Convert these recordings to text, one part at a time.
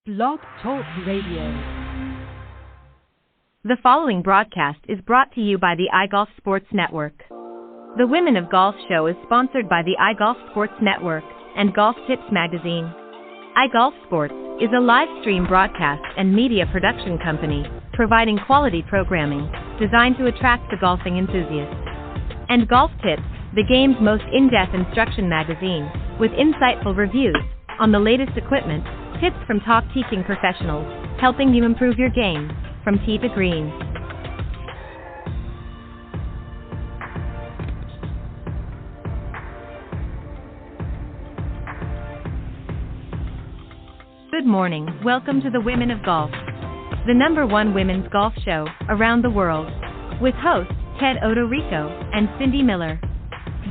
Blog Talk Radio. The following broadcast is brought to you by the iGolf Sports Network. The Women of Golf show is sponsored by the iGolf Sports Network and Golf Tips magazine. iGolf Sports is a live stream broadcast and media production company providing quality programming designed to attract the golfing enthusiast. And Golf Tips, the game's most in-depth instruction magazine, with insightful reviews on the latest equipment, tips from top teaching professionals, helping you improve your game from tee to green. Good morning, welcome to the Women of Golf, the #1 women's golf show around the world, with hosts Ted Odorico and Cindy Miller.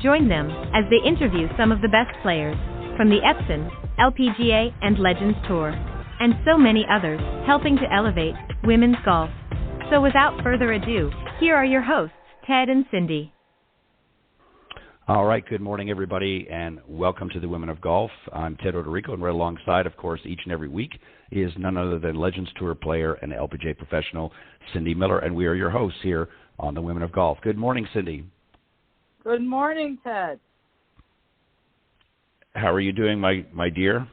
Join them as they interview some of the best players from the Epson, LPGA, and Legends Tour, and so many others, helping to elevate women's golf. So without further ado, here are your hosts, Ted and Cindy. All right, good morning, everybody, and welcome to the Women of Golf. I'm Ted Odorico, and right alongside, of course, each and every week is none other than Legends Tour player and LPGA professional Cindy Miller, and we are your hosts here on the Women of Golf. Good morning, Cindy. Good morning, Ted. How are you doing, my dear?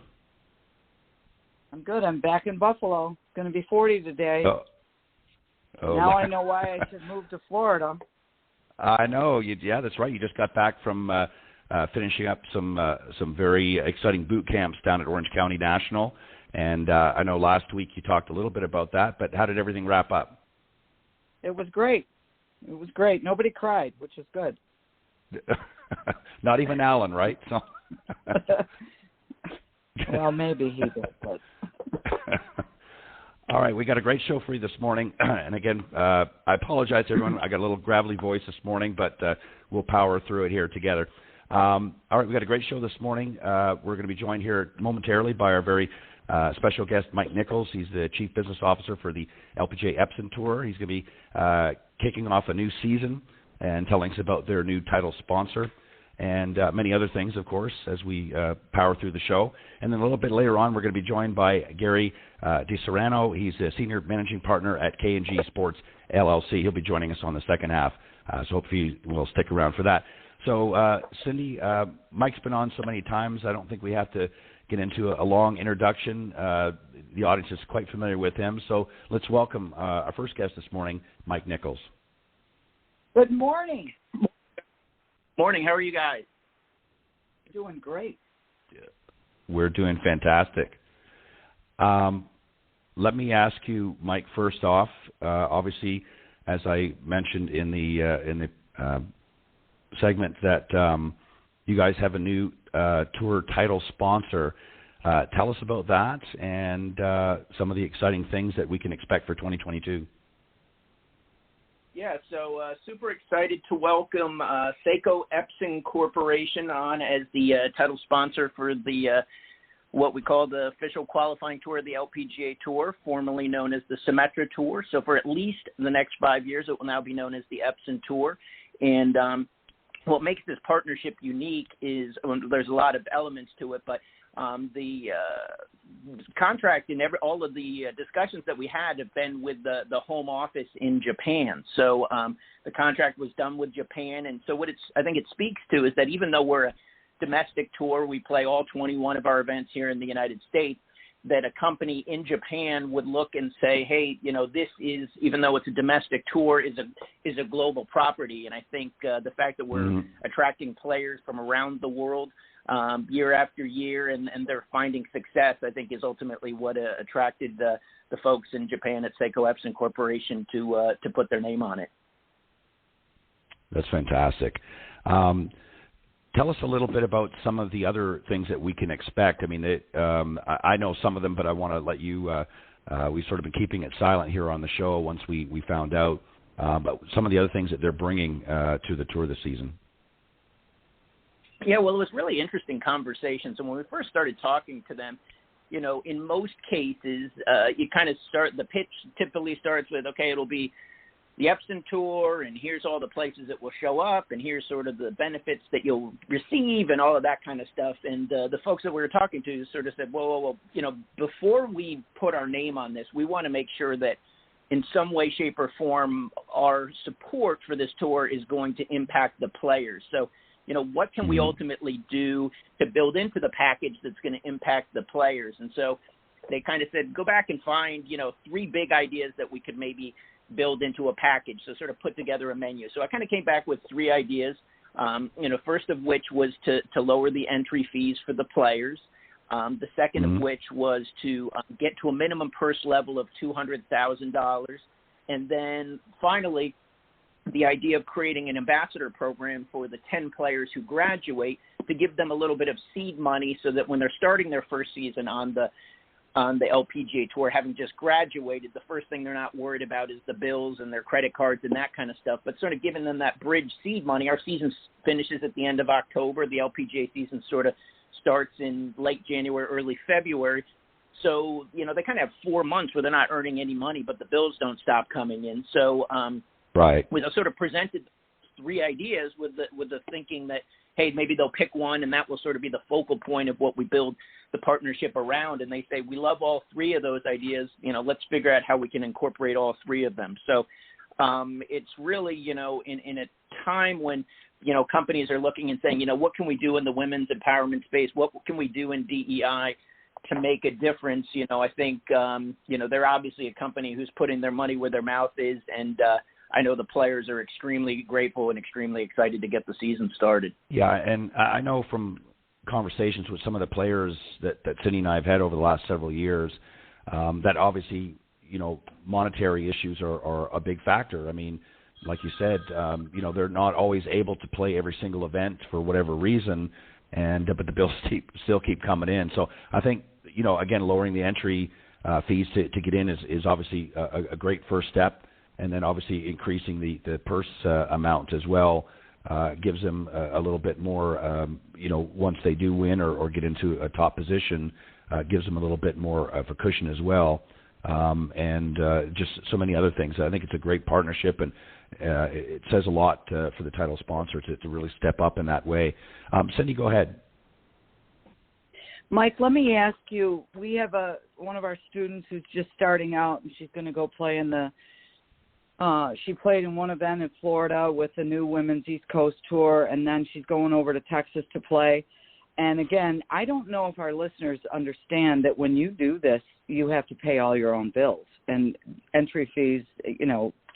I'm good. I'm back in Buffalo. It's going to be 40 today. Oh. Now I know why I should move to Florida. I know. Yeah, that's right. You just got back from finishing up some very exciting boot camps down at Orange County National. And I know last week you talked a little bit about that, but how did everything wrap up? It was great. It was great. Nobody cried, which is good. Not even Alan, right? So. Well, maybe he did, but. All right, we got a great show for you this morning. And again, I apologize, everyone. I got a little gravelly voice this morning, but we'll power through it here together. All right, we got a great show this morning. We're going to be joined here momentarily by our very special guest, Mike Nichols. He's the Chief Business Officer for the LPGA Epson Tour. He's going to be kicking off a new season and telling us about their new title sponsor and many other things, of course, as we power through the show. And then a little bit later on, we're going to be joined by Gary DeSarrano. He's a Senior Managing Partner at K&G Sports, LLC. He'll be joining us on the second half, so hopefully we'll stick around for that. So, Cindy, Mike's been on so many times, I don't think we have to get into a long introduction. The audience is quite familiar with him. So let's welcome our first guest this morning, Mike Nichols. Good morning. Morning. How are you guys? Doing great. We're doing fantastic. Let me ask you, Mike, first off, obviously, as I mentioned in the segment, that you guys have a new tour title sponsor. Tell us about that and some of the exciting things that we can expect for 2022. Yeah, so super excited to welcome Seiko Epson Corporation on as the title sponsor for the what we call the official qualifying tour of the LPGA Tour, formerly known as the Symetra Tour. So for at least the next 5 years, it will now be known as the Epson Tour. And what makes this partnership unique is there's a lot of elements to it, but the contract and all of the discussions that we had have been with the home office in Japan. So the contract was done with Japan, and so what I think it speaks to is that even though we're a domestic tour, we play all 21 of our events here in the United States, that a company in Japan would look and say, hey, this is, even though it's a domestic tour, is a global property. And I think the fact that we're attracting players from around the world year after year, and they're finding success, I think is ultimately what attracted the folks in Japan at Seiko Epson Corporation to put their name on it. That's fantastic. Tell us a little bit about some of the other things that we can expect. I mean, I know some of them, but I want to let you, we've sort of been keeping it silent here on the show once we found out, but some of the other things that they're bringing to the tour this season. Yeah, well, it was really interesting conversations. And when we first started talking to them, in most cases, you kind of the pitch typically starts with, okay, it'll be the Epson tour, and here's all the places that will show up, and here's sort of the benefits that you'll receive and all of that kind of stuff. And the folks that we were talking to sort of said, well, before we put our name on this, we want to make sure that in some way, shape, or form, our support for this tour is going to impact the players. So, what can we ultimately do to build into the package that's going to impact the players? And so they kind of said, go back and find, 3 big ideas that we could maybe build into a package, so sort of put together a menu. So I kind of came back with 3 ideas, first of which was to lower the entry fees for the players. The second of which was to get to a minimum purse level of $200,000. And then finally, the idea of creating an ambassador program for the 10 players who graduate to give them a little bit of seed money so that when they're starting their first season on the LPGA Tour, having just graduated, the first thing they're not worried about is the bills and their credit cards and that kind of stuff, but sort of giving them that bridge seed money. Our season finishes at the end of October. The LPGA season sort of starts in late January, early February. So, they kind of have 4 months where they're not earning any money, but the bills don't stop coming in. So right. We sort of presented 3 ideas with the thinking that, hey, maybe they'll pick one, and that will sort of be the focal point of what we build the partnership around. And they say, we love all 3 of those ideas. Let's figure out how we can incorporate all 3 of them. So it's really, in a time when, companies are looking and saying, what can we do in the women's empowerment space? What can we do in DEI to make a difference? I think, they're obviously a company who's putting their money where their mouth is. And I know the players are extremely grateful and extremely excited to get the season started. Yeah, and I know from conversations with some of the players that Cindy and I have had over the last several years that obviously, monetary issues are a big factor. I mean, like you said, they're not always able to play every single event for whatever reason, but the bills still keep coming in. So I think, again, lowering the entry fees to get in is obviously a great first step. And then obviously increasing the purse amount as well gives them a little bit more, once they do win or get into a top position, gives them a little bit more of a cushion as well. And just so many other things. I think it's a great partnership, and it says a lot for the title sponsor to really step up in that way. Cindy, go ahead. Mike, let me ask you, we have one of our students who's just starting out, and she's going to go play in she played in one event in Florida with the new Women's East Coast Tour, and then she's going over to Texas to play. And again, I don't know if our listeners understand that when you do this, you have to pay all your own bills and entry fees,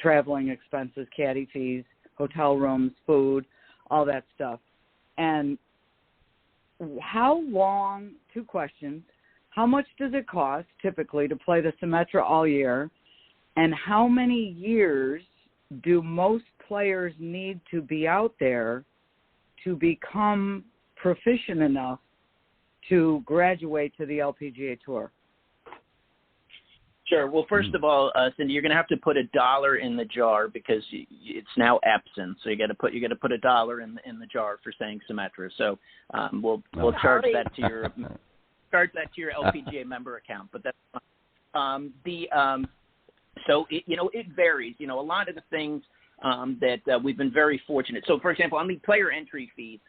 traveling expenses, caddy fees, hotel rooms, food, all that stuff. And how long, 2 questions, how much does it cost typically to play the Symetra all year? And how many years do most players need to be out there to become proficient enough to graduate to the LPGA Tour? Sure. Well, first of all, Cindy, you're going to have to put $1 in the jar because it's now Epson. So you got to put $1 in the jar for saying Symetra. So we'll charge that to your LPGA member account. But that's fine. So it varies. A lot of the things that we've been very fortunate. So, for example, on the player entry fees,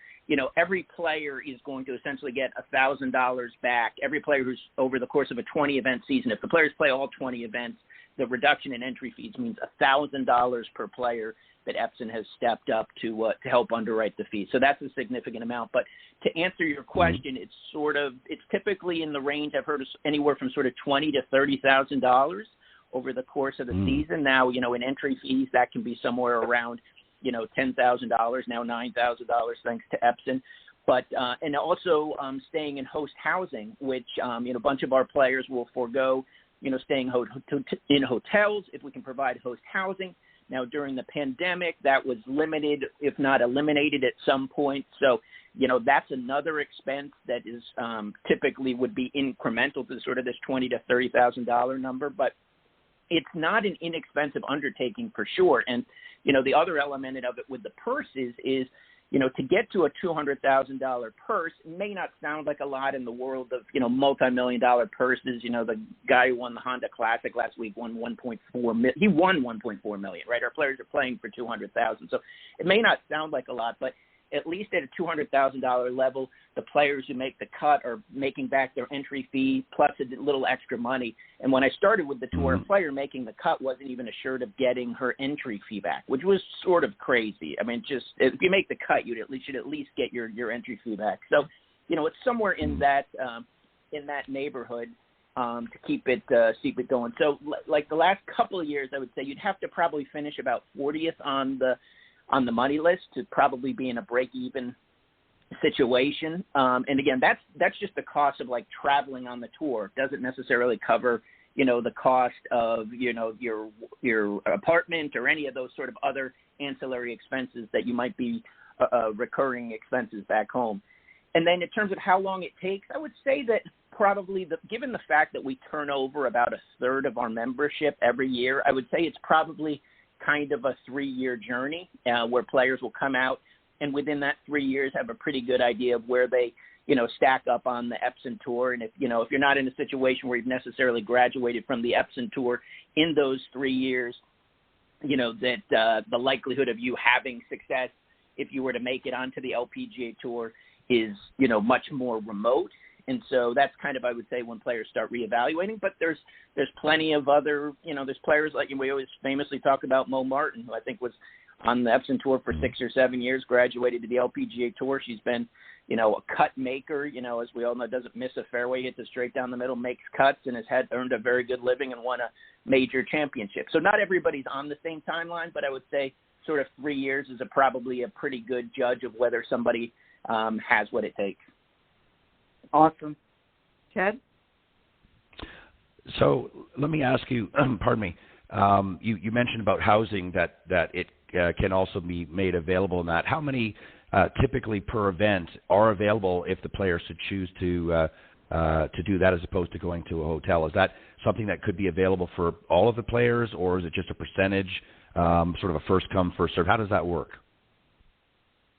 every player is going to essentially get $1,000 back. Every player who's over the course of a 20-event season, if the players play all 20 events, the reduction in entry fees means $1,000 per player that Epson has stepped up to help underwrite the fee. So that's a significant amount. But to answer your question, it's typically in the range, I've heard, anywhere from sort of $20,000 to $30,000 over the course of the season. Now, in entry fees, that can be somewhere around, $10,000, now $9,000 thanks to Epson. But, and also staying in host housing, which, a bunch of our players will forego, staying in hotels if we can provide host housing. Now, during the pandemic, that was limited, if not eliminated at some point. So, that's another expense that is typically would be incremental to sort of this $20,000 to $30,000 number. But it's not an inexpensive undertaking for sure. And, the other element of it with the purses is, to get to a $200,000 purse may not sound like a lot in the world of, multi-million-dollar purses. The guy who won the Honda Classic last week won $1.4 million. He won $1.4 million, right? Our players are playing for $200,000. So it may not sound like a lot, but at least at a $200,000 level, the players who make the cut are making back their entry fee plus a little extra money. And when I started with the tour, a player making the cut wasn't even assured of getting her entry fee back, which was sort of crazy. I mean, just if you make the cut, you should at least get your entry fee back. So, it's somewhere in that neighborhood to keep it going. So, like the last couple of years, I would say you'd have to probably finish about 40th on the money list to probably be in a break-even situation. And again, that's just the cost of like traveling on the tour. It doesn't necessarily cover, the cost of, your apartment or any of those sort of other ancillary expenses that you might be recurring expenses back home. And then in terms of how long it takes, I would say that probably given the fact that we turn over about a third of our membership every year, I would say it's probably kind of a 3-year journey where players will come out and within that 3 years have a pretty good idea of where they, stack up on the Epson tour. And if you're not in a situation where you've necessarily graduated from the Epson tour in those 3 years, that the likelihood of you having success if you were to make it onto the LPGA tour is, much more remote. And so that's kind of, I would say, when players start reevaluating. But there's plenty of other, there's players like we always famously talk about Mo Martin, who I think was on the Epson tour for 6 or 7 years, graduated to the LPGA tour. She's been, a cut maker, as we all know, doesn't miss a fairway, hits it straight down the middle, makes cuts, and has earned a very good living and won a major championship. So not everybody's on the same timeline, but I would say sort of 3 years is probably a pretty good judge of whether somebody has what it takes. Awesome. Ted? So let me ask you, pardon me, you mentioned about housing that it can also be made available in that. How many typically per event are available if the players should choose to do that as opposed to going to a hotel? Is that something that could be available for all of the players, or is it just a percentage, sort of a first come, first serve? How does that work?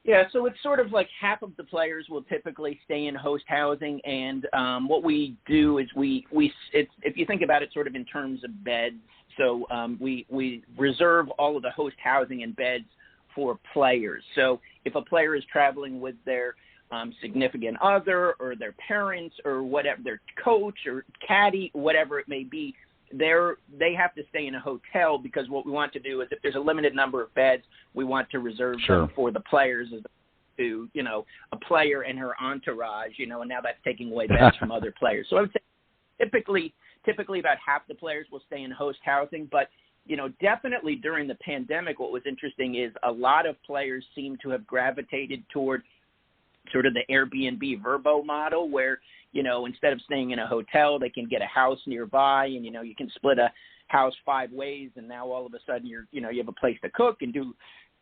Yeah, so it's sort of like half of the players will typically stay in host housing, and what we do is if you think about it sort of in terms of beds, so we reserve all of the host housing and beds for players. So if a player is traveling with their significant other or their parents or whatever, their coach or caddy, whatever it may be, they have to stay in a hotel, because what we want to do is if there's a limited number of beds, we want to reserve them for the players as to, a player and her entourage, and now that's taking away beds from other players. So I would say typically about half the players will stay in host housing, but definitely during the pandemic, what was interesting is a lot of players seem to have gravitated toward sort of the Airbnb Verbo model where, instead of staying in a hotel, they can get a house nearby and, you can split a house 5 ways. And now all of a sudden you have a place to cook and do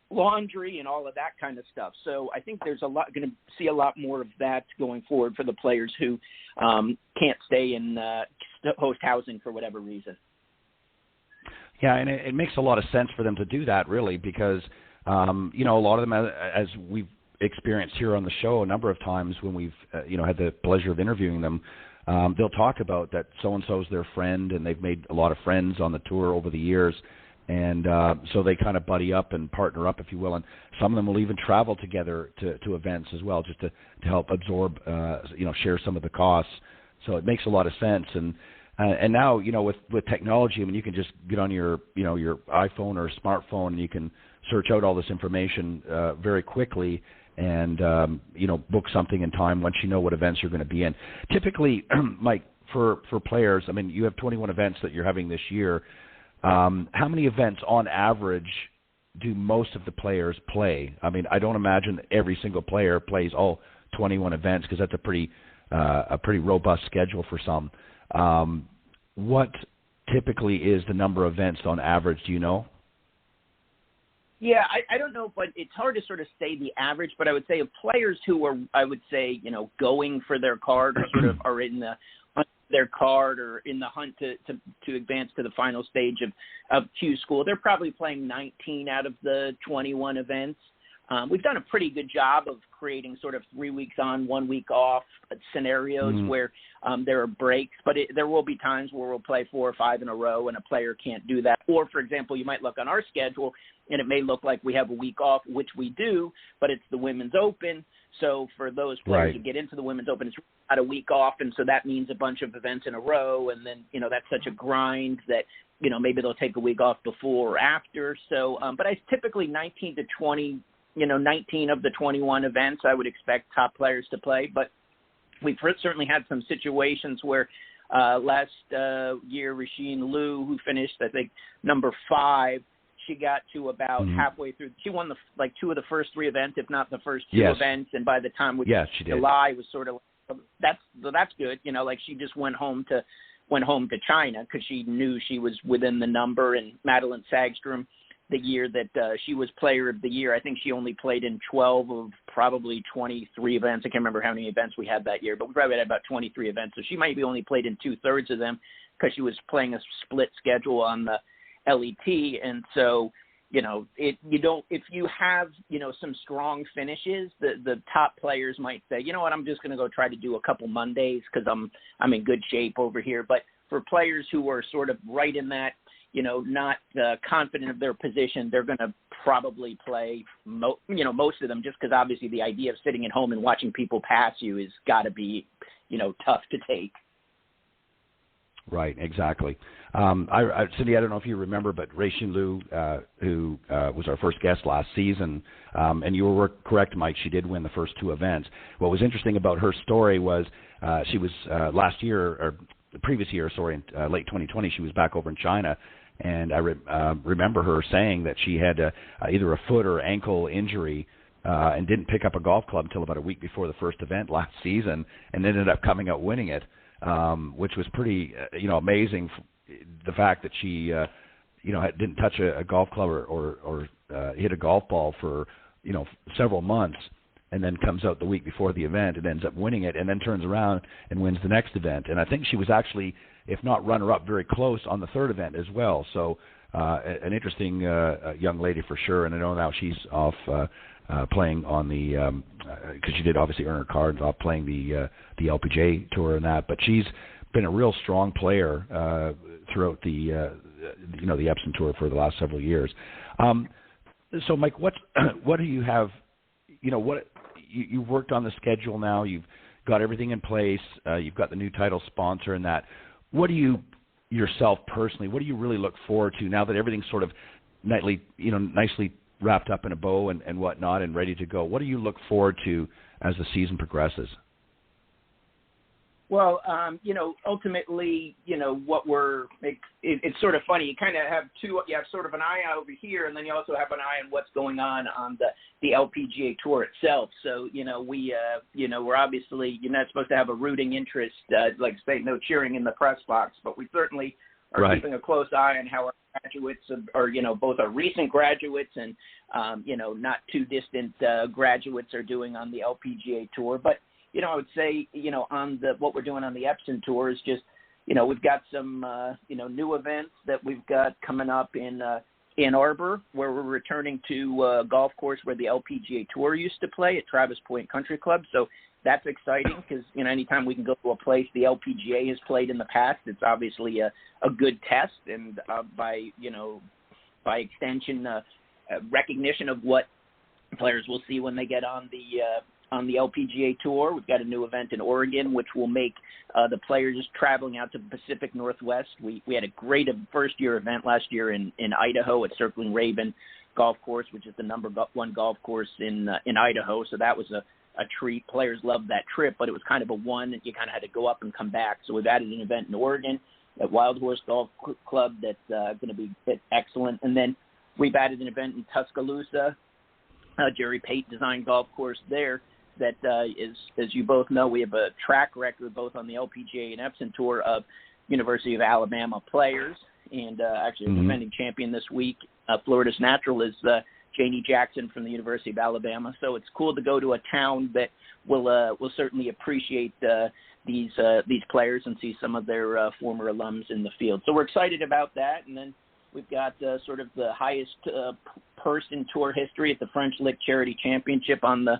laundry and all of that kind of stuff. So I think there's going to see a lot more of that going forward for the players who can't stay in host housing for whatever reason. Yeah, and it makes a lot of sense for them to do that, really, because, a lot of them, as we've experienced here on the show a number of times when we've, had the pleasure of interviewing them, they'll talk about that so-and-so's their friend, and they've made a lot of friends on the tour over the years. And so they kind of buddy up and partner up, if you will. And some of them will even travel together to events as well, just to help absorb, share some of the costs. So it makes a lot of sense. And now, with technology, I mean, you can just get on your iPhone or smartphone and you can search out all this information very quickly and, book something in time once you know what events you're going to be in. Typically, Mike, for players, I mean, you have 21 events that you're having this year. How many events on average do most of the players play? I mean, I don't imagine every single player plays all 21 events because that's a pretty robust schedule for some. What typically is the number of events on average? Do you know? Yeah, I don't know, but it's hard to sort of say the average, but I would say of players who are, I would say, going for their card or sort of are in the hunt for their card or in the hunt to advance to the final stage of Q School, they're probably playing 19 out of the 21 events. we've done a pretty good job of creating sort of 3 weeks on, 1 week off scenarios where there are breaks, but there will be times where we'll play 4 or 5 in a row and a player can't do that. Or, for example, you might look on our schedule and it may look like we have a week off, which we do, but it's the Women's Open. So for those players who get into the Women's Open, it's not a week off, and so that means a bunch of events in a row, and then, that's such a grind that, maybe they'll take a week off before or after. So, but I typically 19 to 20, 19 of the 21 events I would expect top players to play, but we've certainly had some situations where last year, Rasheen Liu, who finished, I think, number 5, she got to about halfway through. She won 2 of the first 3 events, if not the first 2 events. And by the time we she did. July was sort of that's good. She just went home to China because she knew she was within the number. And Madeline Sagstrom, the year that she was Player of the Year, I think she only played in 12 of probably 23 events. I can't remember how many events we had that year, but we probably had about 23 events. So she might be only played in 2/3 of them because she was playing a split schedule on the LET. And so, if you have, some strong finishes, the top players might say, I'm just going to go try to do a couple Mondays because I'm in good shape over here. But for players who are sort of right in that, not confident of their position, they're going to probably play, most of them, just because obviously the idea of sitting at home and watching people pass you is got to be, tough to take. Right, exactly. Cindy, I don't know if you remember, but Rasheen Liu, who was our first guest last season, and you were correct, Mike, she did win the first 2 events. What was interesting about her story was she was last year, or the previous year, in late 2020, she was back over in China, and I remember her saying that she had either a foot or ankle injury and didn't pick up a golf club until about a week before the first event last season, and ended up coming out winning it. Which was pretty, amazing. The fact that she, didn't touch a golf club or hit a golf ball for, several months, and then comes out the week before the event and ends up winning it, and then turns around and wins the next event. And I think she was actually, if not runner-up, very close on the 3rd event as well. So an interesting young lady for sure. And I know now she's off playing on the because she did obviously earn her cards off playing the LPGA tour and that, but she's been a real strong player throughout the the Epson tour for the last several years. So Mike, what do you have? You've worked on the schedule now. You've got everything in place. You've got the new title sponsor and that. What do you yourself personally? What do you really look forward to now that everything's sort of nicely wrapped up in a bow and whatnot and ready to go? What do you look forward to as the season progresses? Well, ultimately, it's sort of funny. You kind of have you have sort of an eye over here, and then you also have an eye on what's going on the LPGA tour itself. So, we're obviously, you're not supposed to have a rooting interest, like say no cheering in the press box, but we certainly are keeping a close eye on how our graduates are, both our recent graduates and, not too distant graduates are doing on the LPGA tour. But, I would say, on what we're doing on the Epson tour is just, we've got some, new events that we've got coming up in Ann Arbor, where we're returning to a golf course where the LPGA tour used to play at Travis Point Country Club. So that's exciting because, anytime we can go to a place the LPGA has played in the past, it's obviously a good test and by extension, recognition of what players will see when they get on the LPGA tour. We've got a new event in Oregon, which will make the players traveling out to the Pacific Northwest. We had a great first-year event last year in Idaho at Circling Raven Golf Course, which is the number 1 golf course in Idaho. So that was a treat. Players loved that trip, but it was kind of a one. You kind of had to go up and come back. So we've added an event in Oregon at Wild Horse Golf Club that's going to be excellent. And then we've added an event in Tuscaloosa, Jerry Pate designed golf course there. That is, as you both know, we have a track record both on the LPGA and Epson Tour of University of Alabama players. And actually a defending champion this week, Florida's Natural, is Janie Jackson from the University of Alabama. So it's cool to go to a town that will certainly appreciate these players and see some of their former alums in the field. So we're excited about that. And then, We've got sort of the highest purse in tour history at the French Lick Charity Championship on the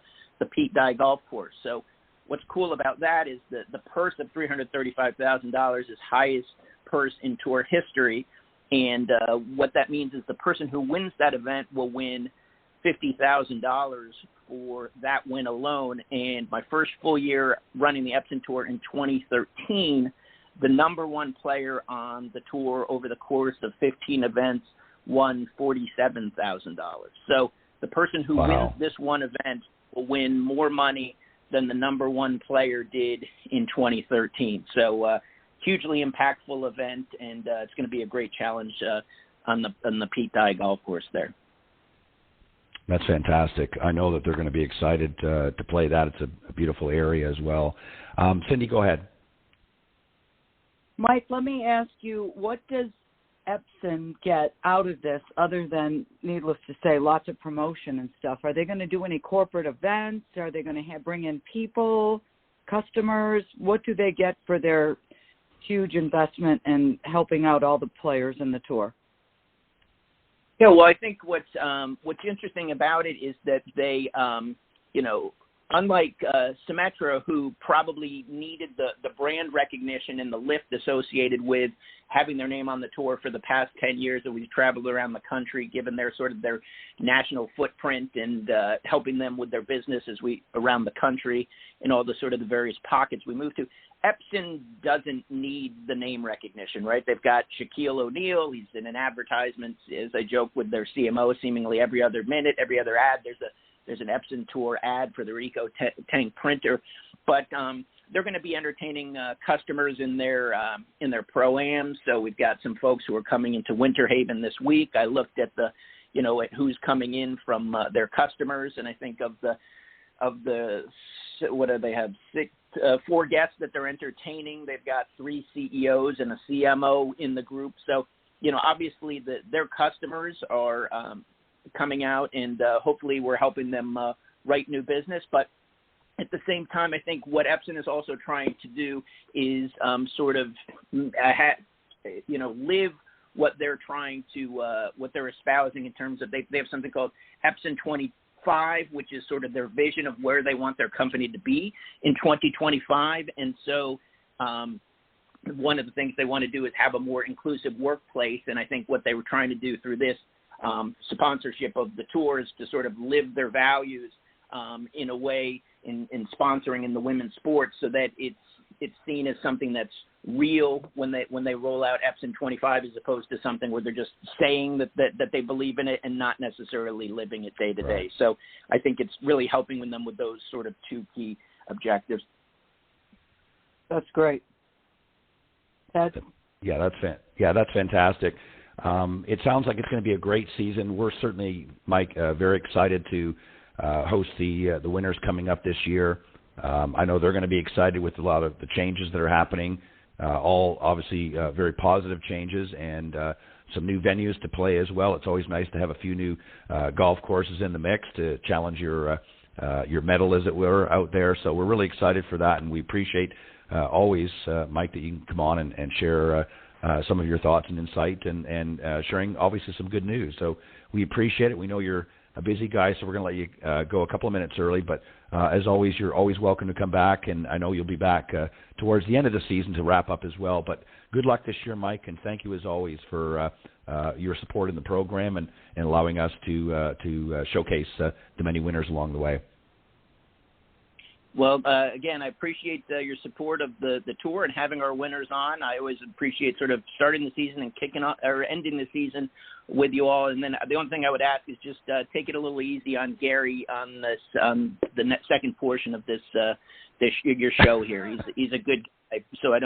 Pete Dye Golf Course. So what's cool about that is that the purse of $335,000 is highest purse in tour history. And what that means is the person who wins that event will win $50,000 for that win alone. And my first full year running the Epson Tour in 2013, the number one player on the tour over the course of 15 events won $47,000. So the person who wins this one event will win more money than the number one player did in 2013. So hugely impactful event, and it's going to be a great challenge on the Pete Dye Golf Course there. That's fantastic. I know that they're going to be excited to play that. It's a beautiful area as well. Cindy, go ahead. Mike, let me ask you, what does Epson get out of this other than, needless to say, lots of promotion and stuff? Are they going to do any corporate events? Are they going to bring in people, customers? What do they get for their huge investment in helping out all the players in the tour? Yeah, well, I think what's interesting about it is that they, unlike Symetra, who probably needed the brand recognition and the lift associated with having their name on the tour for the past 10 years that we've traveled around the country, given their sort of their national footprint and helping them with their business around the country and all the sort of the various pockets we move to. Epson doesn't need the name recognition, right? They've got Shaquille O'Neal. He's in an advertisement, as I joke, with their CMO seemingly every other minute, every other ad. There's an Epson Tour ad for their Eco Tank printer, but they're going to be entertaining customers in their pro-ams. So we've got some folks who are coming into Winter Haven this week. I looked at at who's coming in from their customers, and I think of the what do they have? 4 guests that they're entertaining. They've got 3 CEOs and a CMO in the group. So obviously their customers are coming out, and hopefully we're helping them write new business. But at the same time, I think what Epson is also trying to do is live what they're trying to what they're espousing in terms of they have something called Epson 2025, which is sort of their vision of where they want their company to be in 2025. And so one of the things they want to do is have a more inclusive workplace. And I think what they were trying to do through this sponsorship of the tours to sort of live their values in a way in sponsoring in the women's sports, so that it's seen as something that's real when they roll out Epson 25, as opposed to something where they're just saying that they believe in it and not necessarily living it day to day. So I think it's really helping them with those sort of 2 key objectives. That's great. That's fantastic. It sounds like it's going to be a great season. We're certainly, Mike, very excited to host the winners coming up this year. I know they're going to be excited with a lot of the changes that are happening, all obviously very positive changes, and some new venues to play as well. It's always nice to have a few new golf courses in the mix to challenge your mettle, as it were, out there. So we're really excited for that, and we appreciate always, Mike, that you can come on and share some of your thoughts and insight and sharing obviously some good news. So we appreciate it. We know you're a busy guy, so we're going to let you go a couple of minutes early. But as always, you're always welcome to come back, and I know you'll be back towards the end of the season to wrap up as well. But good luck this year, Mike, and thank you as always for your support in the program and allowing us to showcase the many winners along the way. Well, again, I appreciate your support of the tour and having our winners on. I always appreciate sort of starting the season and kicking off or ending the season with you all. And then the only thing I would ask is just take it a little easy on Gary on this the second portion of your show here. He's a good guy, so I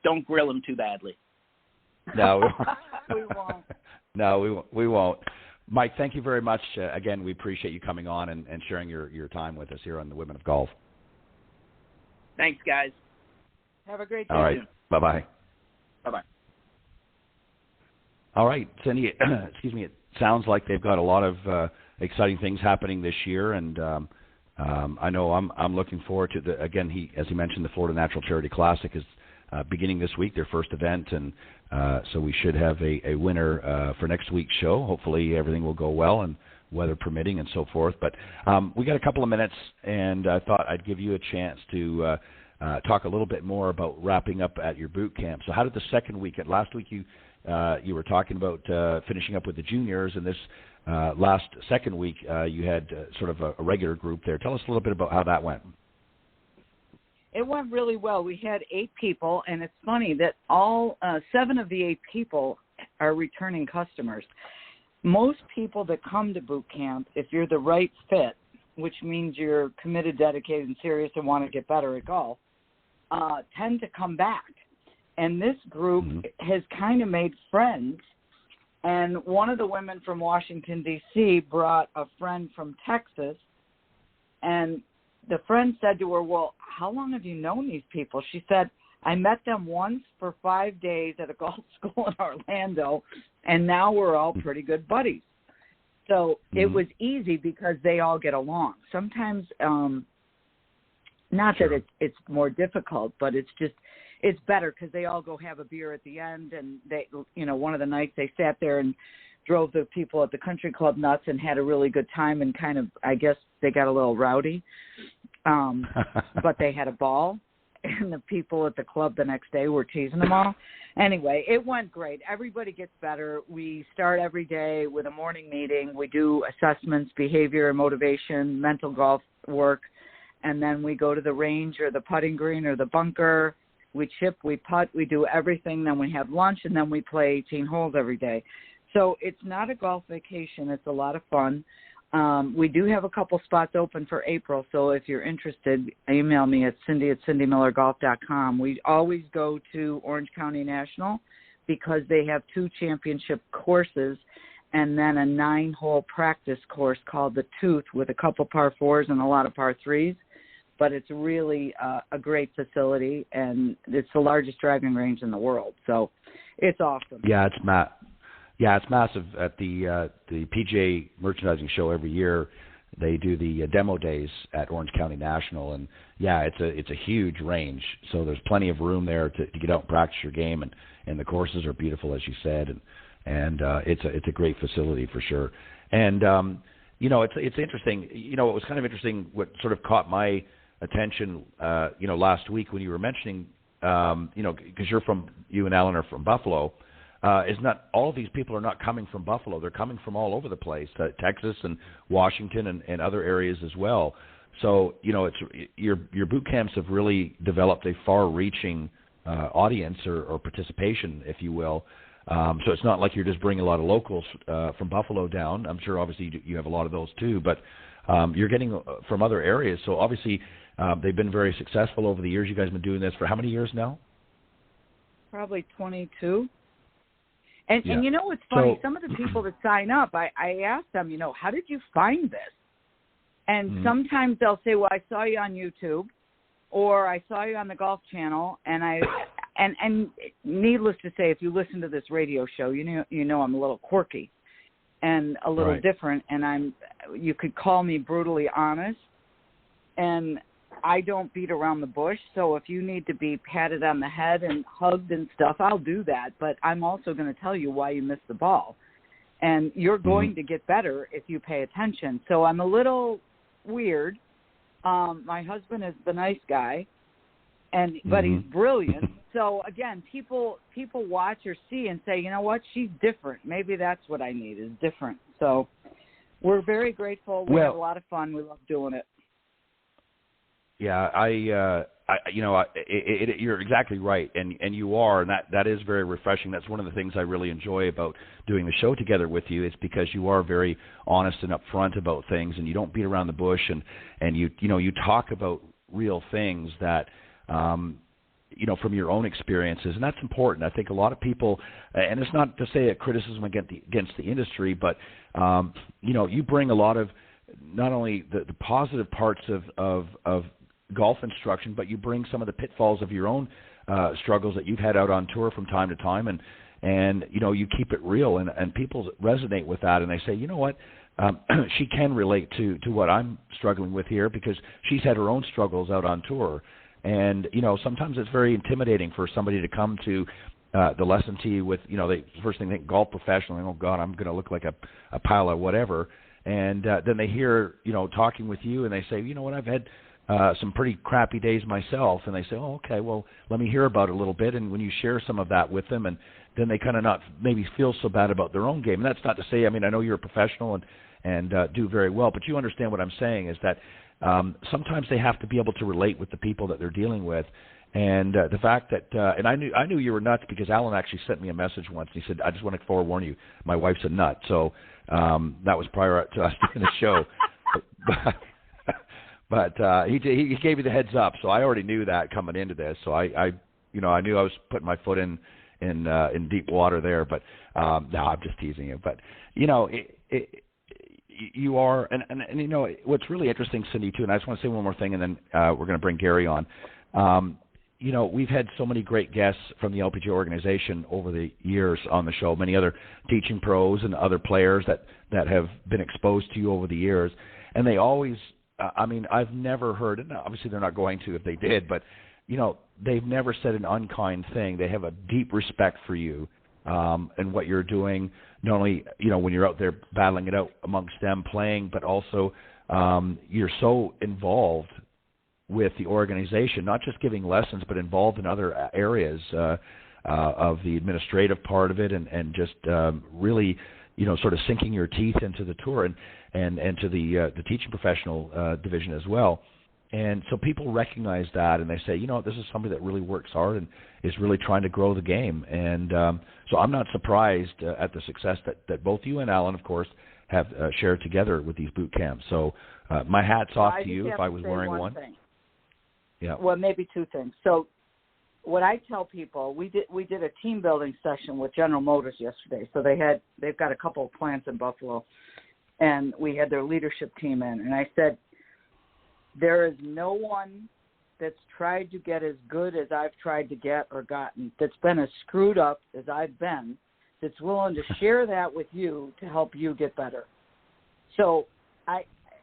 don't grill him too badly. No, we won't. No, we won't. Mike, thank you very much. Again, we appreciate you coming on and sharing your time with us here on the Women of Golf. Thanks, guys. Have a great day. All right. Bye-bye. Bye-bye. All right, Cindy, excuse me, it sounds like they've got a lot of exciting things happening this year, and I know I'm looking forward to as he mentioned, the Florida Natural Charity Classic is beginning this week, their first event, and so we should have a winner for next week's show. Hopefully everything will go well and weather permitting and so forth. But we got a couple of minutes, and I thought I'd give you a chance to talk a little bit more about wrapping up at your boot camp. So how did the second week? Last week you were talking about finishing up with the juniors, and this last second week you had sort of a regular group there. Tell us a little bit about how that went. It went really well. We had 8 people, and it's funny that all 7 of the 8 people are returning customers. Most people that come to boot camp, if you're the right fit, which means you're committed, dedicated, and serious and want to get better at golf, tend to come back. And this group has kind of made friends. And one of the women from Washington, D.C. brought a friend from Texas, and the friend said to her, well, how long have you known these people? She said, I met them once for 5 days at a golf school in Orlando, and now we're all pretty good buddies. So it was easy because they all get along. Sometimes, not that it's more difficult, but it's better because they all go have a beer at the end, and they, one of the nights they sat there and drove the people at the country club nuts and had a really good time, and kind of, I guess they got a little rowdy, but they had a ball. And the people at the club the next day were teasing them all. Anyway, it went great. Everybody gets better. We start every day with a morning meeting. We do assessments, behavior, motivation, mental golf work, and then we go to the range or the putting green or the bunker. We chip, we putt, we do everything. Then we have lunch, and then we play 18 holes every day. So it's not a golf vacation. It's a lot of fun. We do have a couple spots open for April, so if you're interested, email me at cindy@cindymillergolf.com. We always go to Orange County National because they have 2 championship courses and then a 9-hole practice course called the Tooth with a couple par 4s and a lot of par 3s. But it's really a great facility, and it's the largest driving range in the world, so it's awesome. Yeah, it's massive. At the PGA merchandising show every year, they do the demo days at Orange County National, and it's a huge range. So there's plenty of room there to get out and practice your game, and the courses are beautiful, as you said, and it's a great facility for sure. And it's interesting. It was kind of interesting what sort of caught my attention. Last week when you were mentioning, because you and Alan are from Buffalo. Is not all of these people are not coming from Buffalo. They're coming from all over the place, Texas and Washington and other areas as well. So, it's your boot camps have really developed a far-reaching audience or participation, if you will. So it's not like you're just bringing a lot of locals from Buffalo down. I'm sure obviously you have a lot of those too, but you're getting from other areas. So obviously they've been very successful over the years. You guys have been doing this for how many years now? Probably 22. And what's funny, some of the people that sign up, I ask them, how did you find this? And sometimes they'll say, well, I saw you on YouTube, or I saw you on the Golf Channel, and and needless to say, if you listen to this radio show, you know I'm a little quirky and a little different, and you could call me brutally honest, and I don't beat around the bush, so if you need to be patted on the head and hugged and stuff, I'll do that. But I'm also going to tell you why you missed the ball. And you're going to get better if you pay attention. So I'm a little weird. My husband is the nice guy, but he's brilliant. So, again, people watch or see and say, you know what, she's different. Maybe that's what I need is different. So we're very grateful. We have a lot of fun. We love doing it. Yeah, you're exactly right, and you are, and that is very refreshing. That's one of the things I really enjoy about doing the show together with you. It's because you are very honest and upfront about things, and you don't beat around the bush, and you talk about real things that from your own experiences, and that's important. I think a lot of people, and it's not to say a criticism against the industry, but you bring a lot of not only the positive parts of golf instruction, but you bring some of the pitfalls of your own struggles that you've had out on tour from time to time, and you keep it real, and people resonate with that, and they say, you know what, she can relate to what I'm struggling with here because she's had her own struggles out on tour, And, sometimes it's very intimidating for somebody to come to the lesson to you with, they first thing they think golf professional, and, oh, God, I'm going to look like a pile of whatever. And then they hear, talking with you, and they say, you know what, I've had some pretty crappy days myself. And they say, oh, okay, well, let me hear about it a little bit. And when you share some of that with them, and then they kind of not maybe feel so bad about their own game. And that's not to say, I know you're a professional and do very well, but you understand what I'm saying is that sometimes they have to be able to relate with the people that they're dealing with. And the fact that, and I knew you were nuts because Alan actually sent me a message once. And he said, I just want to forewarn you, my wife's a nut. So that was prior to us doing the show. But he gave me the heads up, so I already knew that coming into this. So I knew I was putting my foot in deep water there. But no, I'm just teasing you. But you are, and what's really interesting, Cindy, too. And I just want to say one more thing, and then we're going to bring Gary on. We've had so many great guests from the LPGA organization over the years on the show, many other teaching pros and other players that have been exposed to you over the years. And they always, I've never heard, and obviously they're not going to if they did, but, they've never said an unkind thing. They have a deep respect for you and what you're doing, not only, when you're out there battling it out amongst them playing, but also you're so involved with the organization, not just giving lessons, but involved in other areas of the administrative part of it, and just really, sort of sinking your teeth into the tour and to the teaching professional division as well. And so people recognize that, and they say, this is somebody that really works hard and is really trying to grow the game. And so I'm not surprised at the success that both you and Alan, of course, have shared together with these boot camps. So my hat's off to you if I was wearing one. Thing. Yeah. Well, maybe two things. So what I tell people, we did a team building session with General Motors yesterday. So they've got a couple of plants in Buffalo, and we had their leadership team in. And I said, there is no one that's tried to get as good as I've tried to get or gotten, that's been as screwed up as I've been, that's willing to share that with you to help you get better. So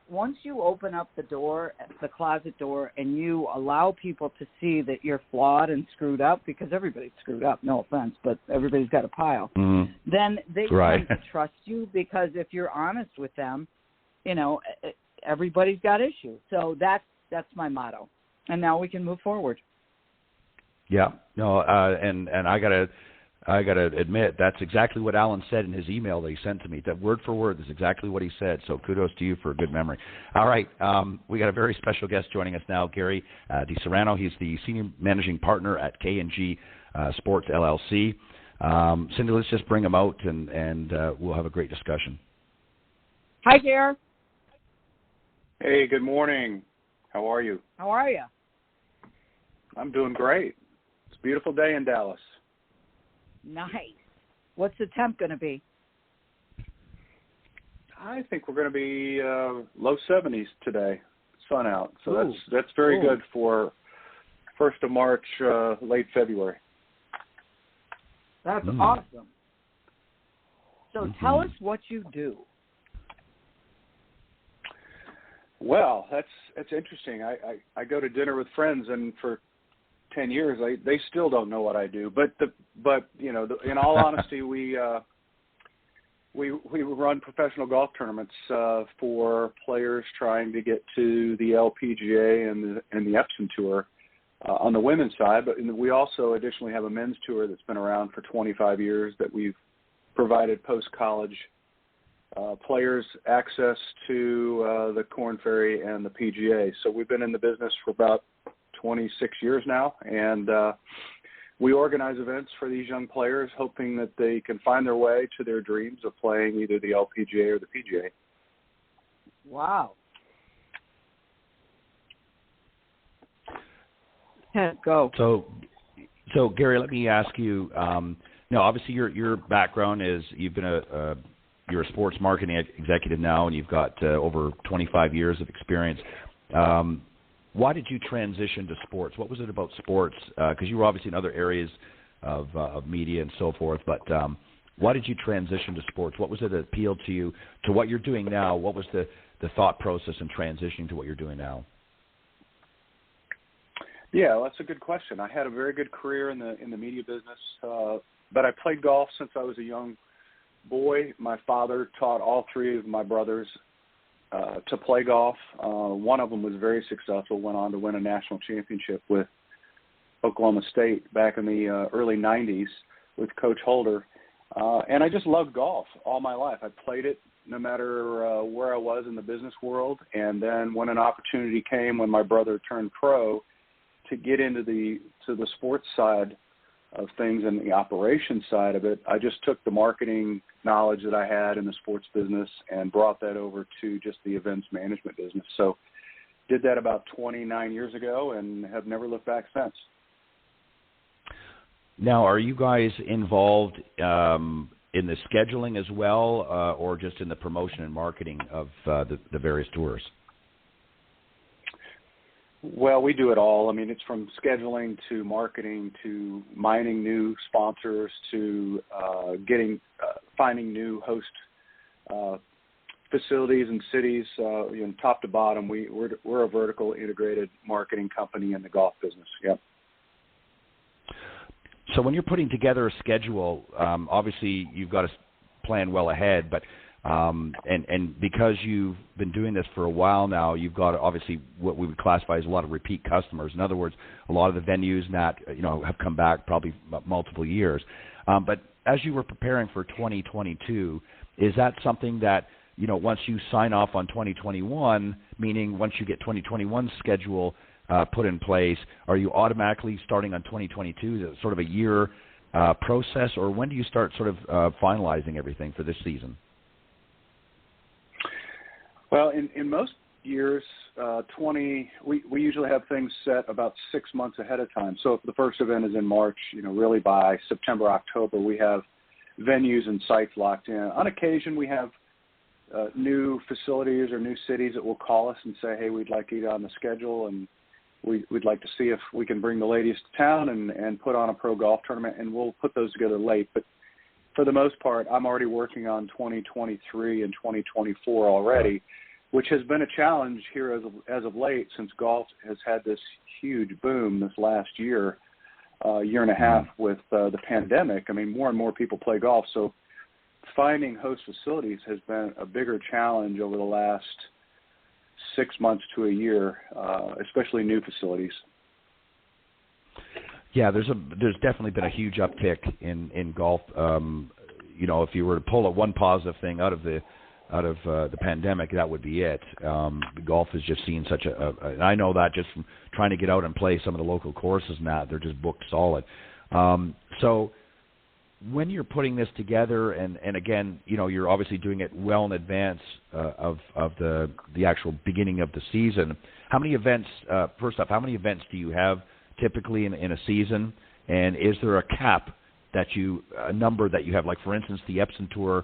once you open up the door, the closet door, and you allow people to see that you're flawed and screwed up, because everybody's screwed up, no offense, but everybody's got a pile, then they tend to trust you, because if you're honest with them, everybody's got issues. So that's my motto. And now we can move forward. Yeah. No, and I gotta admit, that's exactly what Alan said in his email that he sent to me. That word for word is exactly what he said. So kudos to you for a good memory. All right, we got a very special guest joining us now, Gary DeSarrano. He's the senior managing partner at K&G Sports LLC. Cindy, let's just bring him out, and we'll have a great discussion. Hi, Gary. Hey, good morning. How are you? How are you? I'm doing great. It's a beautiful day in Dallas. Nice. What's the temp going to be? I think we're going to be low 70s today. Sun out. So that's very good for 1st of March, late February. That's awesome. So tell us what you do. Well, that's interesting. I go to dinner with friends, and for 10 years they still don't know what I do. But in all honesty, we run professional golf tournaments for players trying to get to the LPGA and the Epson tour on the women's side. But we also additionally have a men's tour that's been around for 25 years that we've provided post-college players access to the Korn Ferry and the PGA. So we've been in the business for about 26 years now, and we organize events for these young players, hoping that they can find their way to their dreams of playing either the LPGA or the PGA. Wow. Go. So Gary, let me ask you. Obviously your background is you've been you're a sports marketing executive now, and you've got over 25 years of experience. Why did you transition to sports? What was it about sports? Because you were obviously in other areas of media and so forth, but why did you transition to sports? What was it that appealed to you to what you're doing now? What was the thought process in transitioning to what you're doing now? Yeah, well, that's a good question. I had a very good career in the media business, but I played golf since I was a young boy. My father taught all three of my brothers to play golf. One of them was very successful, went on to win a national championship with Oklahoma State back in the early 90s with Coach Holder. And I just loved golf all my life. I played it no matter where I was in the business world. And then when an opportunity came when my brother turned pro to get into the sports side of things and the operations side of it, I just took the marketing knowledge that I had in the sports business and brought that over to just the events management business. So did that about 29 years ago and have never looked back since. Now, are you guys involved in the scheduling as well, or just in the promotion and marketing of the various tours? Well, we do it all. I mean, it's from scheduling to marketing to mining new sponsors to finding new host facilities and cities. Top to bottom, we're a vertical integrated marketing company in the golf business. Yep. So when you're putting together a schedule, obviously you've got to plan well ahead, but and because you've been doing this for a while now, you've got obviously what we would classify as a lot of repeat customers. In other words, a lot of the venues that have come back probably multiple years. But as you were preparing for 2022, is that something that once you sign off on 2021, meaning once you get 2021 schedule put in place, are you automatically starting on 2022? Is it sort of a year process, or when do you start sort of finalizing everything for this season? Well, in most years, we usually have things set about 6 months ahead of time. So if the first event is in March, really by September, October, we have venues and sites locked in. On occasion, we have new facilities or new cities that will call us and say, hey, we'd like you on the schedule, and we'd like to see if we can bring the ladies to town and put on a pro golf tournament, and we'll put those together late. But for the most part, I'm already working on 2023 and 2024 already, which has been a challenge here as of late since golf has had this huge boom this last year and a half with the pandemic. I mean, more and more people play golf, so finding host facilities has been a bigger challenge over the last 6 months to a year, especially new facilities. Yeah, there's definitely been a huge uptick in golf. If you were to pull one positive thing out of the pandemic, that would be it. Golf has just seen such and I know that just from trying to get out and play some of the local courses and that, they're just booked solid. So when you're putting this together, and again, you're obviously doing it well in advance of the actual beginning of the season. How many events? First off, how many events do you have typically in a season? And is there a cap a number that you have? Like, for instance, the Epson Tour,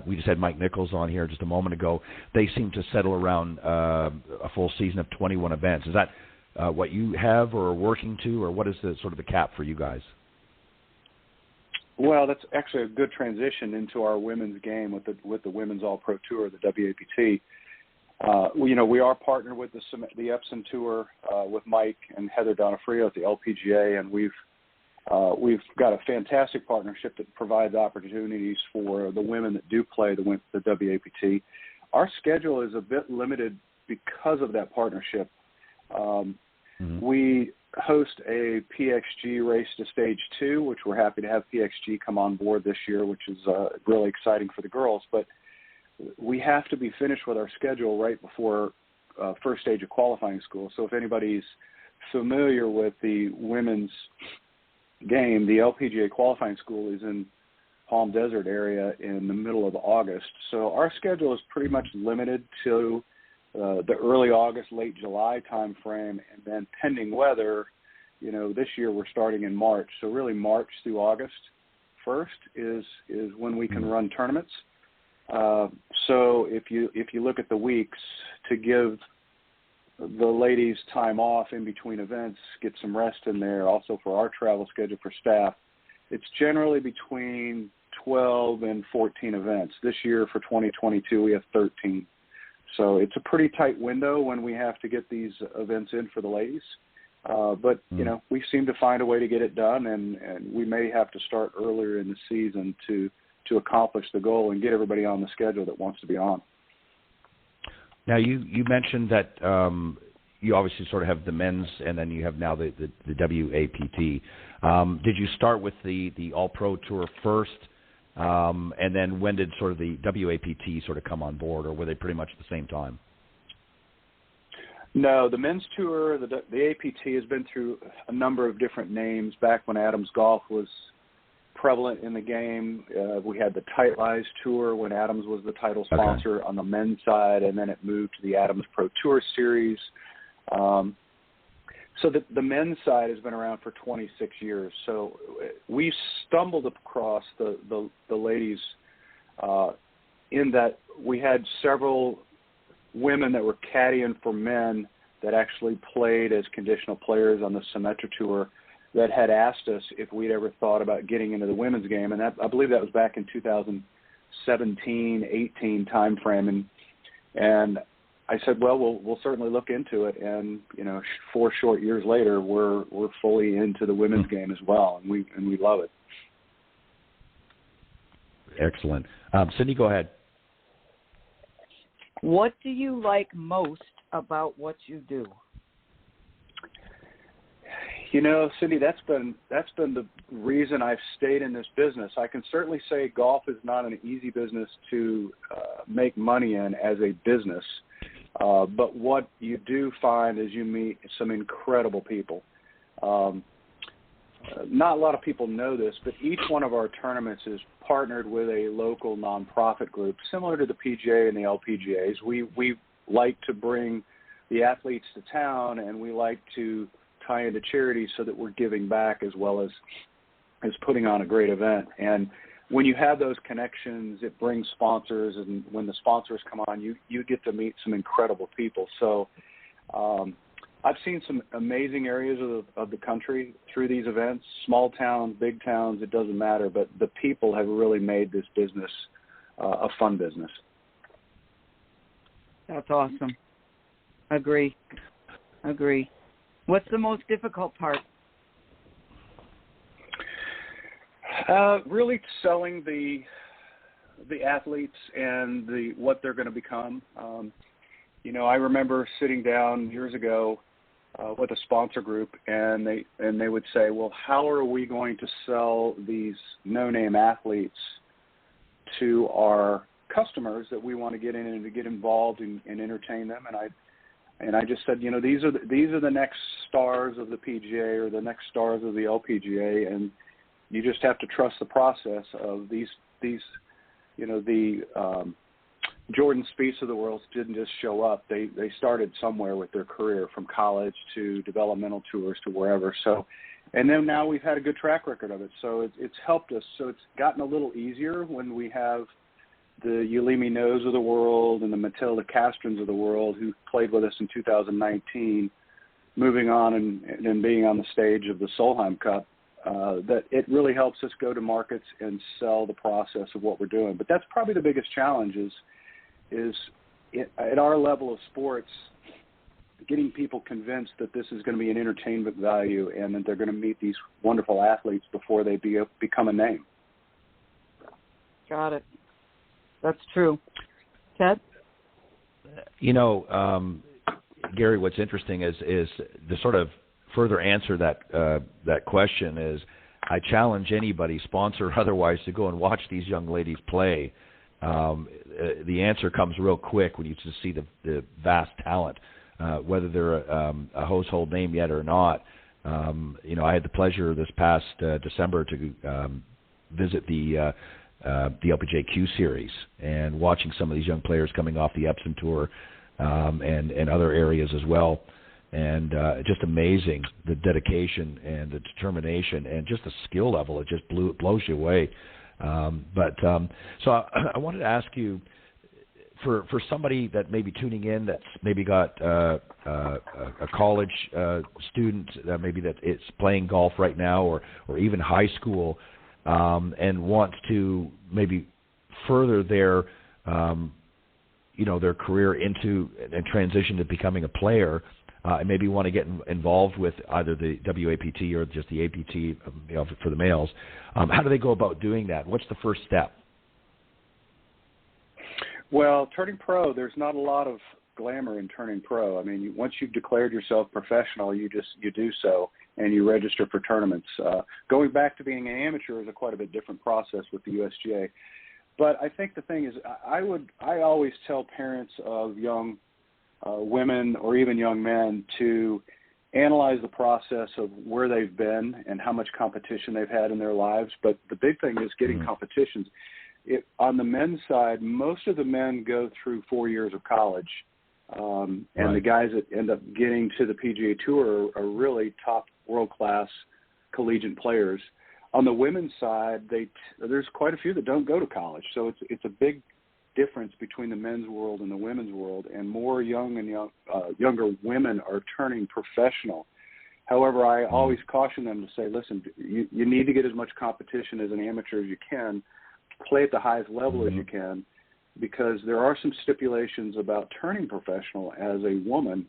we just had Mike Nichols on here just a moment ago. They seem to settle around a full season of 21 events. Is that what you have or are working to, or what is the sort of the cap for you guys? Well, that's actually a good transition into our women's game with the Women's All-Pro Tour, the WAPT. We are partnered with the Epson Tour with Mike and Heather Donofrio at the LPGA, and we've got a fantastic partnership that provides opportunities for the women that do play the WAPT. Our schedule is a bit limited because of that partnership. We host a PXG race to Stage 2, which we're happy to have PXG come on board this year, which is really exciting for the girls. But we have to be finished with our schedule right before first stage of qualifying school. So if anybody's familiar with the women's game, the LPGA qualifying school is in Palm Desert area in the middle of August. So our schedule is pretty much limited to the early August, late July time frame, and then pending weather, this year we're starting in March. So really March through August 1st is when we can run tournaments. So if you look at the weeks to give the ladies time off in between events, get some rest in there, also for our travel schedule for staff, it's generally between 12 and 14 events. This year for 2022 we have 13. So it's a pretty tight window when we have to get these events in for the ladies. But, we seem to find a way to get it done, and we may have to start earlier in the season to accomplish the goal and get everybody on the schedule that wants to be on. Now, you mentioned that you obviously sort of have the men's, and then you have now the WAPT. Did you start with the All-Pro Tour first, and then when did sort of the WAPT sort of come on board, or were they pretty much at the same time? No, the men's tour, the APT has been through a number of different names. Back when Adams Golf was prevalent in the game, we had the Tight Lies Tour when Adams was the title sponsor on the men's side, and then it moved to the Adams Pro Tour Series. So the men's side has been around for 26 years. So we stumbled across the ladies in that we had several women that were caddying for men that actually played as conditional players on the Symetra Tour that had asked us if we'd ever thought about getting into the women's game. And I believe that was back in 2017, 18 time frame. And I said, well, we'll certainly look into it. And, 4 short years later, we're fully into the women's game as well. And we love it. Excellent. Cindy, go ahead. What do you like most about what you do? Cindy, that's been the reason I've stayed in this business. I can certainly say golf is not an easy business to make money in as a business. But what you do find is you meet some incredible people. Not a lot of people know this, but each one of our tournaments is partnered with a local nonprofit group, similar to the PGA and the LPGAs. We like to bring the athletes to town, and we like to tie into charities so that we're giving back as well as putting on a great event. And when you have those connections, it brings sponsors, and when the sponsors come on, you get to meet some incredible people. So I've seen some amazing areas of the country through these events, small towns, big towns, it doesn't matter, but the people have really made this business a fun business. That's awesome. Agree. What's the most difficult part? Really selling the athletes and what they're going to become. I remember sitting down years ago with a sponsor group, and they would say, well, how are we going to sell these no-name athletes to our customers that we want to get in and to get involved and entertain them? And I just said, these are the next stars of the PGA or the next stars of the LPGA, and you just have to trust the process of these Jordan Spieths of the world didn't just show up. They started somewhere with their career, from college to developmental tours to wherever. So, and then now we've had a good track record of it. So it's helped us. So it's gotten a little easier when we have the Yulimi Knows of the world and the Matilda Castrins of the world who played with us in 2019, moving on and being on the stage of the Solheim Cup. That it really helps us go to markets and sell the process of what we're doing. But that's probably the biggest challenge is at our level of sports, getting people convinced that this is going to be an entertainment value and that they're going to meet these wonderful athletes before they become a name. Got it. That's true. Ted? Gary, what's interesting is the sort of further answer that question is I challenge anybody, sponsor or otherwise, to go and watch these young ladies play. The answer comes real quick when you just see the vast talent, whether they're a household name yet or not. I had the pleasure this past December to visit the LPGA Q Series and watching some of these young players coming off the Epson Tour and other areas as well. And just amazing, the dedication and the determination and just the skill level. It just blows you away. So I wanted to ask you, for somebody that may be tuning in that's maybe got a college student maybe that is playing golf right now or even high school and wants to maybe further their career into and transition to becoming a player, and maybe want to get involved with either the WAPT or just the APT for the males, how do they go about doing that? What's the first step? Well, turning pro, there's not a lot of glamour in turning pro. I mean, once you've declared yourself professional, you do so, and you register for tournaments. Going back to being an amateur is a quite a bit different process with the USGA. But I think the thing is, I always tell parents of young women or even young men to analyze the process of where they've been and how much competition they've had in their lives. But the big thing is getting competitions. On the men's side, most of the men go through 4 years of college, and the guys that end up getting to the PGA Tour are really top world-class collegiate players. On the women's side, there's quite a few that don't go to college, so it's a big difference between the men's world and the women's world, and more younger women are turning professional. However, I always caution them to say, listen, you need to get as much competition as an amateur as you can, play at the highest level as you can, because there are some stipulations about turning professional as a woman.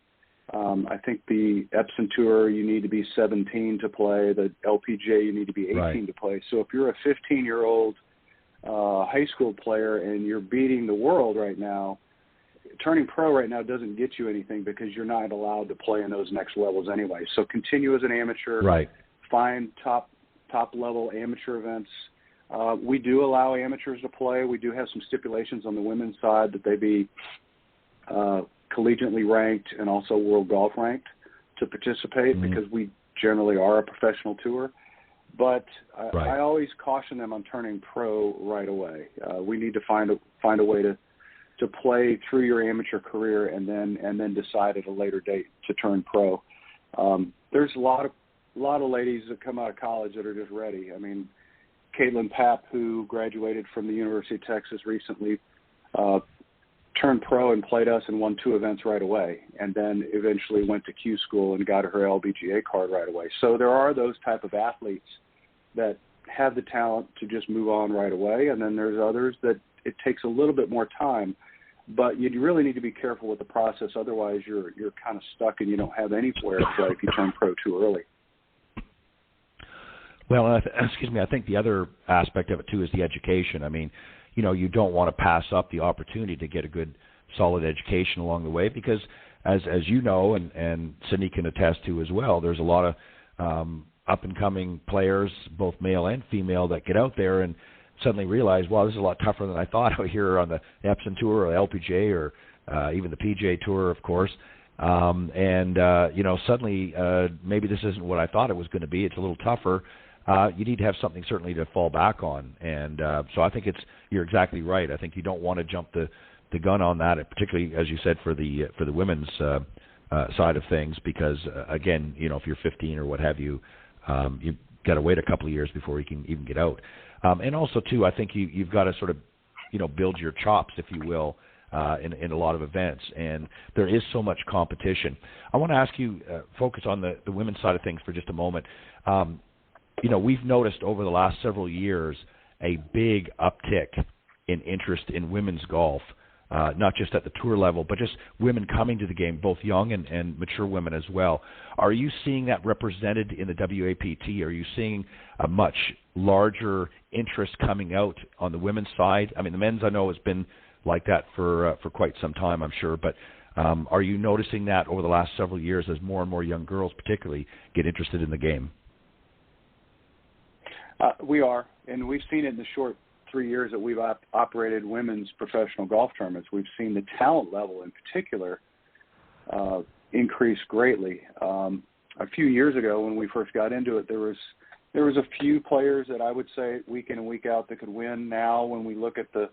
I think the Epson Tour, you need to be 17 to play. The LPGA, you need to be 18 to play. So if you're a 15-year-old high school player and you're beating the world right now, turning pro right now doesn't get you anything because you're not allowed to play in those next levels anyway. So continue as an amateur. Find top-level amateur events. We do allow amateurs to play. We do have some stipulations on the women's side that they be collegiately ranked and also world golf ranked to participate because we generally are a professional tour. But I always caution them on turning pro right away. We need to find a way to play through your amateur career and then decide at a later date to turn pro. There's a lot of ladies that come out of college that are just ready. I mean, Caitlin Papp, who graduated from the University of Texas recently, turned pro and played us and won 2 events right away, and then eventually went to Q school and got her LBGA card right away. So there are those type of athletes that have the talent to just move on right away, and then there's others that it takes a little bit more time. But you really need to be careful with the process. Otherwise, you're kind of stuck and you don't have anywhere to play if you turn pro too early. Well, I think the other aspect of it, too, is the education. I mean, you don't want to pass up the opportunity to get a good, solid education along the way because, as you know, and Sydney can attest to as well, there's a lot of up-and-coming players, both male and female, that get out there and suddenly realize, wow, this is a lot tougher than I thought out here on the Epson Tour or LPGA or even the PGA Tour, of course. Suddenly maybe this isn't what I thought it was going to be. It's a little tougher. You need to have something certainly to fall back on, and so I think you're exactly right. I think you don't want to jump the gun on that, particularly as you said for the women's side of things, because again, if you're 15 or what have you, you've got to wait a couple of years before you can even get out. And also too, I think you've got to sort of build your chops, if you will, in a lot of events, and there is so much competition. I want to ask you focus on the women's side of things for just a moment. We've noticed over the last several years a big uptick in interest in women's golf, not just at the tour level, but just women coming to the game, both young and mature women as well. Are you seeing that represented in the WAPT? Are you seeing a much larger interest coming out on the women's side? I mean, the men's I know has been like that for quite some time, I'm sure, but are you noticing that over the last several years as more and more young girls particularly get interested in the game? We are, and we've seen it in the short 3 years that we've operated women's professional golf tournaments. We've seen the talent level in particular increase greatly. A few years ago when we first got into it, there was a few players that I would say week in and week out that could win. Now when we look at the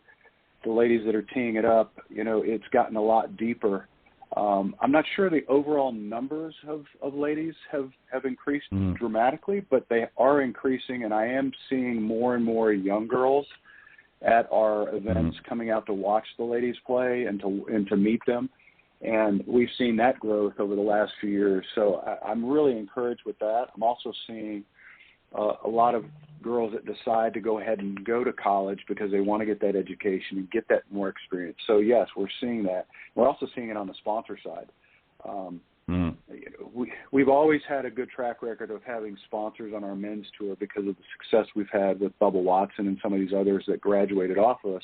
ladies that are teeing it up, it's gotten a lot deeper. I'm not sure the overall numbers of ladies have increased dramatically, but they are increasing, and I am seeing more and more young girls at our events coming out to watch the ladies play and to meet them. And we've seen that growth over the last few years. So I'm really encouraged with that. I'm also seeing a lot of girls that decide to go ahead and go to college because they want to get that education and get that more experience. So, yes, we're seeing that. We're also seeing it on the sponsor side. we've always had a good track record of having sponsors on our men's tour because of the success we've had with Bubba Watson and some of these others that graduated off of us.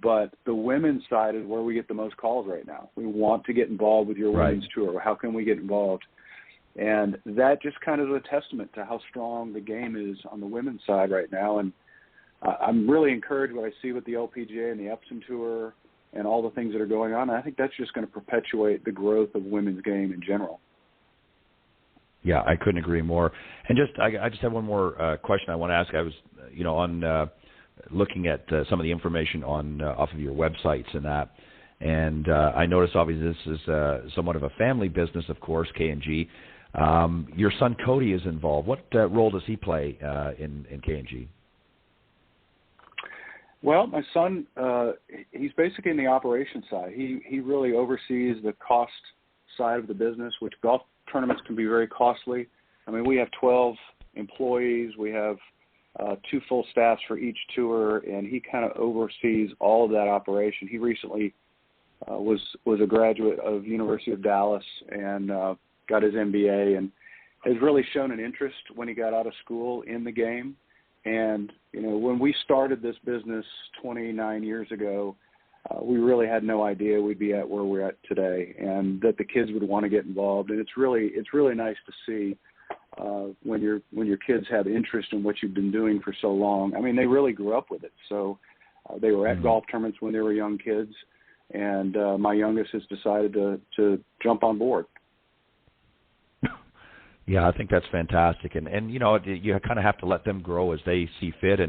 But the women's side is where we get the most calls right now. We want to get involved with your women's tour. How can we get involved? And that just kind of is a testament to how strong the game is on the women's side right now. And I'm really encouraged what I see with the LPGA and the Epson Tour and all the things that are going on. I think that's just going to perpetuate the growth of women's game in general. Yeah, I couldn't agree more. And I just have one more question I want to ask. I was, on looking at some of the information off of your websites and that, and I noticed obviously this is somewhat of a family business, of course, K&G. Your son Cody is involved. What role does he play in K&G? Well, my son, he's basically in the operations side. He really oversees the cost side of the business, which golf tournaments can be very costly. I mean, we have 12 employees. We have 2 full staffs for each tour, and he kind of oversees all of that operation. He recently was a graduate of University of Dallas and got his MBA and has really shown an interest when he got out of school in the game. And, when we started this business 29 years ago, we really had no idea we'd be at where we're at today and that the kids would want to get involved. And it's really nice to see when your kids have interest in what you've been doing for so long. I mean, they really grew up with it. So they were at golf tournaments when they were young kids, and my youngest has decided to jump on board. Yeah, I think that's fantastic, and you kind of have to let them grow as they see fit,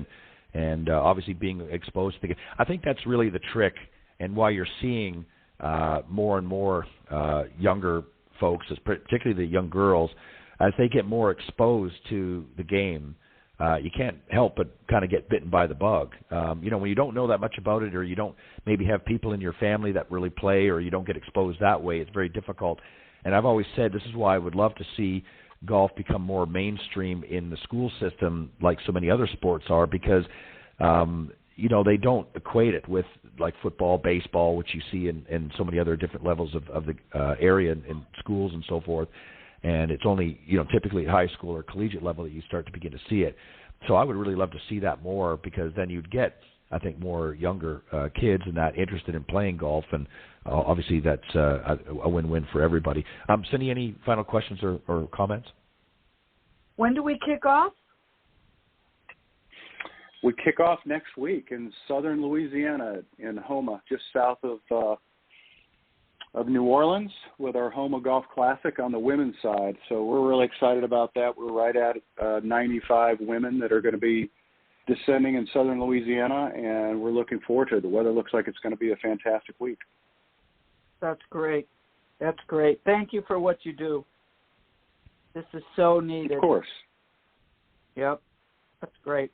and obviously being exposed to. I think that's really the trick, and why you're seeing more and more younger folks, particularly the young girls, as they get more exposed to the game. You can't help but kind of get bitten by the bug. When you don't know that much about it, or you don't maybe have people in your family that really play, or you don't get exposed that way, it's very difficult. And I've always said this is why I would love to see golf become more mainstream in the school system like so many other sports are, because they don't equate it with like football, baseball, which you see in so many other different levels of the area in schools and so forth. And it's only typically at high school or collegiate level that you start to begin to see it. So I would really love to see that more, because then you'd get, I think, more younger kids and that interested in playing golf, and obviously that's a win-win for everybody. Cindy, any final questions or comments? When do we kick off? We kick off next week in southern Louisiana, in Houma, just south of New Orleans, with our Houma Golf Classic on the women's side. So we're really excited about that. We're right at 95 women that are going to be descending in southern Louisiana, and we're looking forward to it. The weather looks like it's going to be a fantastic week. That's great. That's great. Thank you for what you do. This is so needed. Of course. Yep. That's great.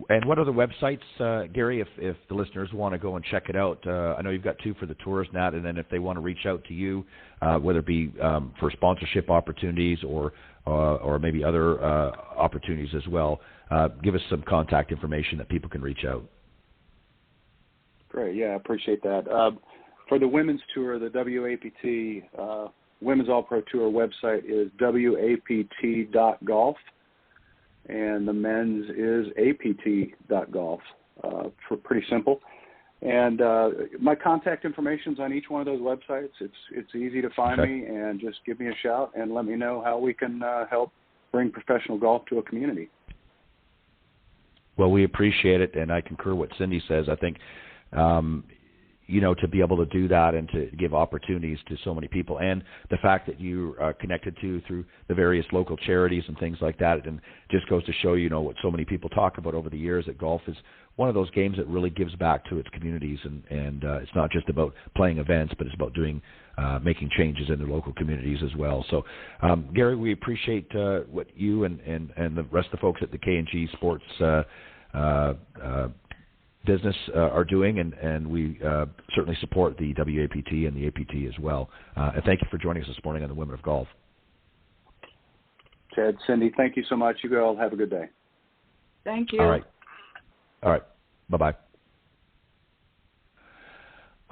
And what are the websites, Gary, if the listeners want to go and check it out? I know you've got 2 for the tours, Nat, and then if they want to reach out to you, whether it be for sponsorship opportunities or maybe other opportunities as well, give us some contact information that people can reach out. Great. Yeah, I appreciate that. For the women's tour, the WAPT Women's All-Pro Tour website is wapt.golf, and the men's is apt.golf. Pretty simple. And my contact information's on each one of those websites. It's easy to find me, and just give me a shout and let me know how we can help bring professional golf to a community. Well, we appreciate it, and I concur what Cindy says. I think to be able to do that and to give opportunities to so many people, and the fact that you are connected to through the various local charities and things like that, and just goes to show what so many people talk about over the years, that golf is one of those games that really gives back to its communities, and it's not just about playing events, but it's about making changes in the local communities as well. So, Gary, we appreciate what you and the rest of the folks at the K&G Sports business are doing, and we certainly support the WAPT and the APT as well. And thank you for joining us this morning on the Women of Golf. Ted, Cindy, thank you so much. You all have a good day. Thank you. All right. Bye-bye.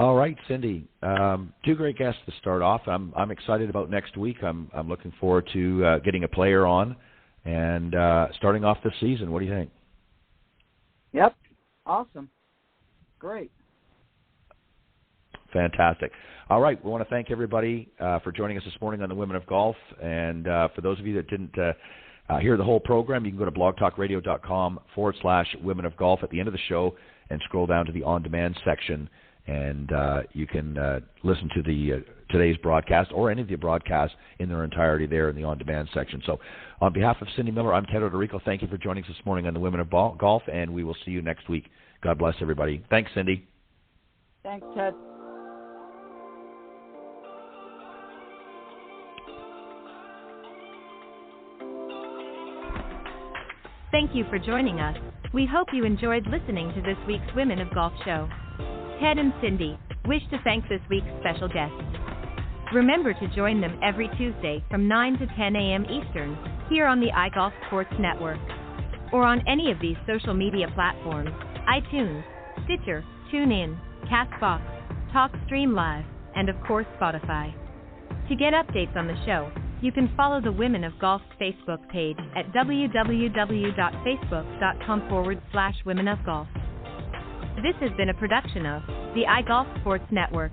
All right, Cindy. Two great guests to start off. I'm excited about next week. I'm looking forward to getting a player on and starting off this season. What do you think? Yep. Awesome. Great. Fantastic. All right. We want to thank everybody for joining us this morning on the Women of Golf. And for those of you that didn't hear the whole program, you can go to blogtalkradio.com/Women of Golf at the end of the show and scroll down to the on-demand section. And you can listen to the today's broadcast or any of the broadcasts in their entirety there in the on-demand section. So on behalf of Cindy Miller, I'm Ted Odorico. Thank you for joining us this morning on the Women of Golf, and we will see you next week. God bless everybody. Thanks, Cindy. Thanks, Ted. Thank you for joining us. We hope you enjoyed listening to this week's Women of Golf show. Ted and Cindy wish to thank this week's special guests. Remember to join them every Tuesday from 9 to 10 a.m. Eastern here on the iGolf Sports Network or on any of these social media platforms, iTunes, Stitcher, TuneIn, CastBox, TalkStream Live, and of course Spotify. To get updates on the show, you can follow the Women of Golf Facebook page at www.facebook.com/Women of Golf. This has been a production of the iGolf Sports Network.